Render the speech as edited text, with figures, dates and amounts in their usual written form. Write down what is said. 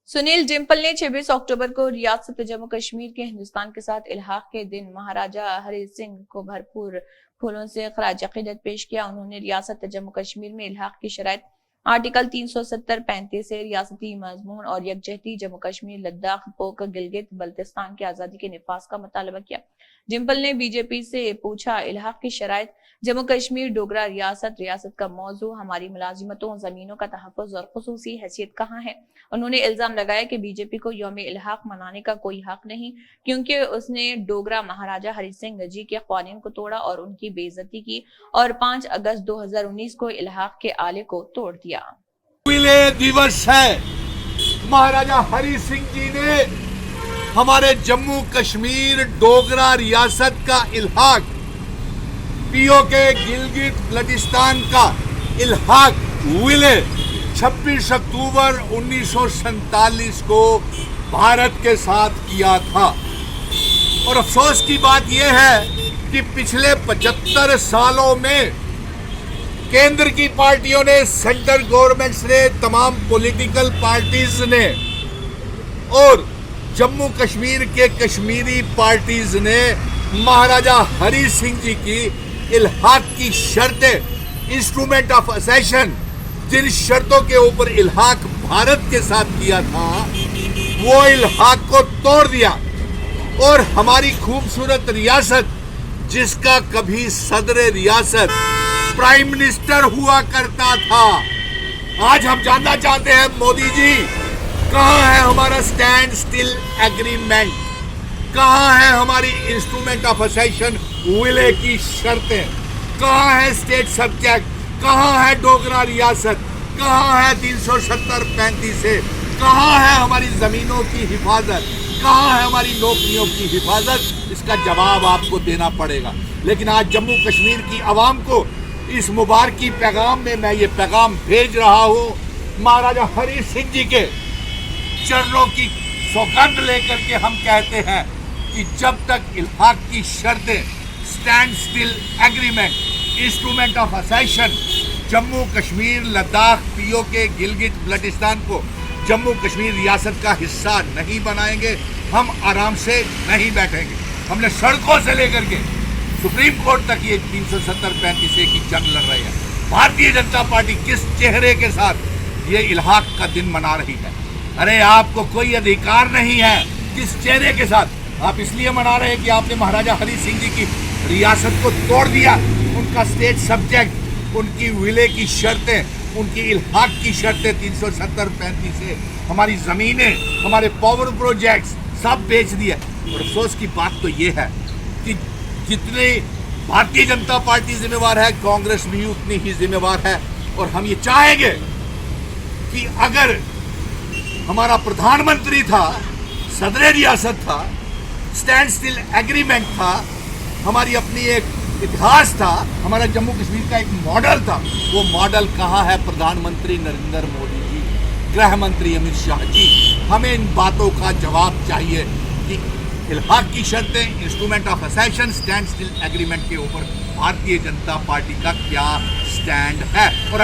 सुनील डिम्पल ने 26 अक्टूबर को रियासत जम्मू कश्मीर के हिंदुस्तान के साथ इल्हाक के दिन महाराजा हरि सिंह को भरपूर फूलों से खराज अकीदत पेश किया। उन्होंने रियासत जम्मू कश्मीर में इल्हाक की शराइत आर्टिकल 370-35 से रियासती मजमून और यकजहती जम्मू कश्मीर, लद्दाख, पोक, गिलगित बल्तिस्तान की आजादी के निफाज का मुतालबा किया। डिम्पल ने बीजेपी से पूछा, इल्हाक की शराइत जम्मू कश्मीर डोगरा रियासत का मौजू, हमारी मुलाजिमतों, जमीनों का तहफ़्फ़ुज़ और खुसूसी हैसियत कहाँ है। उन्होंने इल्जाम लगाया कि बीजेपी को यौम इल्हाक मनाने का कोई हक नहीं, क्योंकि उसने डोगरा महाराजा हरि सिंह जी के क़ानून को तोड़ा और उनकी बेइज्जती की और 5 अगस्त 2019 को इल्हाक के आले को तोड़ दिया। दिवस है, महाराजा हरि सिंह जी ने हमारे जम्मू कश्मीर डोगरा रियासत का इल्हाक, पीओके गिलगित बल्तिस्तान का इल्हाक विले 26 अक्टूबर 1947 को भारत के साथ किया था। और अफसोस की बात यह है कि पिछले 75 सालों में केंद्र की पार्टियों ने, सेंट्रल गवर्नमेंट्स ने, तमाम पॉलिटिकल पार्टीज ने और जम्मू कश्मीर के कश्मीरी पार्टीज ने महाराजा हरि सिंह जी की इल्हाक की शर्तें, इंस्ट्रूमेंट ऑफ असेशन, जिन शर्तों के ऊपर इल्हाक भारत के साथ किया था, वो इल्हाक को तोड़ दिया। और हमारी खूबसूरत रियासत, जिसका कभी सदर रियासत प्राइम मिनिस्टर हुआ करता था, आज हम जानना चाहते हैं, मोदी जी, कहां है हमारा स्टैंड स्टिल एग्रीमेंट, कहां है हमारी इंस्ट्रूमेंट ऑफ असेशन विले की शर्तें, कहां है स्टेट सब्जेक्ट, कहां है डोगरा रियासत, कहां है 370-35 से, कहां है हमारी जमीनों की हिफाजत, कहां है हमारी नौकरियों की हिफाजत। इसका जवाब आपको देना पड़ेगा। लेकिन आज जम्मू कश्मीर की आवाम को इस मुबारकी पैगाम में मैं ये पैगाम भेज रहा हूँ, महाराजा हरि सिंह जी के चरणों की सौगंध लेकर के हम कहते हैं कि जब तक इल्हाक की शर्तें, stand still agreement, instrument of accession Jammu Kashmir, Ladakh, PoK, Gilgit Baltistan को जम्मू कश्मीर रियासत का हिस्सा नहीं बनाएंगे, हम आराम से नहीं बैठेंगे। हमने सड़कों से लेकर के सुप्रीम कोर्ट तक ये 370-35 की जंग लड़ रही है। भारतीय जनता पार्टी किस चेहरे के साथ ये इल्हाक का दिन मना रही है? अरे आपको कोई अधिकार नहीं है किस चेहरे के साथ। आप इसलिए मना रहे हैं कि आपने महाराजा हरि सिंह जी की रियासत को तोड़ दिया, उनका स्टेट सब्जेक्ट, उनकी विले की शर्तें, उनकी इल्हाक की शर्तें 370-35 से, हमारी ज़मीनें, हमारे पावर प्रोजेक्ट्स सब बेच दिए। और अफसोस की बात तो ये है कि जितने भारतीय जनता पार्टी जिम्मेवार है, कांग्रेस भी उतनी ही जिम्मेवार है। और हम ये चाहेंगे कि अगर हमारा प्रधानमंत्री था, सदर रियासत था, स्टैंड स्टिल एग्रीमेंट था, हमारी अपनी एक इतिहास था, हमारा जम्मू कश्मीर का एक मॉडल था, वो मॉडल कहाँ है? प्रधानमंत्री नरेंद्र मोदी जी, गृह मंत्री अमित शाह जी, हमें इन बातों का जवाब चाहिए कि इल्हाक की शर्तें, instrument of accession, stand still agreement के ऊपर भारतीय जनता पार्टी का क्या स्टैंड है। और